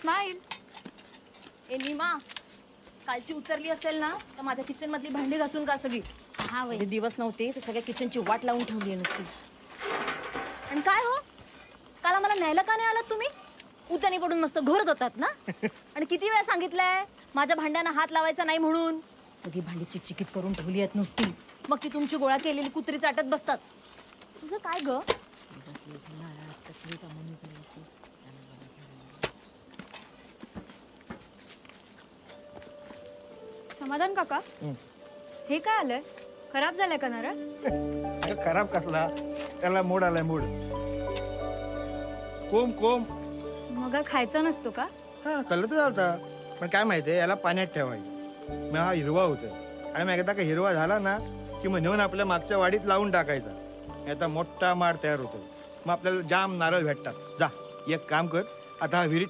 Smile. ए नीमा, कालची उतरली असेल ना तर माझ्या किचन मधली भांडी घासून का सगळी. हा वय. दिवस नव्हते तर सगळ्या किचनची वाट लावून ठेवली आहे नुसती. आणि काय हो, काल आम्हाला न्यायला का नाही आलात तुम्ही? उतानी पडून मस्त घोरत होतात ना. आणि किती वेळा सांगितलंय माझ्या भांड्यांना हात लावायचा नाही म्हणून. सगळी भांडी चिकचिकीत करून ठेवली आहेत नुसती. मग ती तुमची गोळा केलेली कुत्री चाटत बसतात. तुझं काय ग? समाधान काका, हे काय आलंय? खराब झालंय का नारळ? अरे खराब कसला, त्याला मूड आलाय मूड. कोंब कोंब मग खायचा नसतो का? हा कळलं तर चालता, पण काय माहितीये याला पाण्यात ठेवायचं. मग हा हिरवा होतो आणि मग एकदा का हिरवा झाला ना की मग नेऊन आपल्या मागच्या वाडीत लावून टाकायचा. आता मोठा माड तयार होतो. मग आपल्याला जाम नारळ भेटतात. जा एक काम कर, आता हा विहिरीत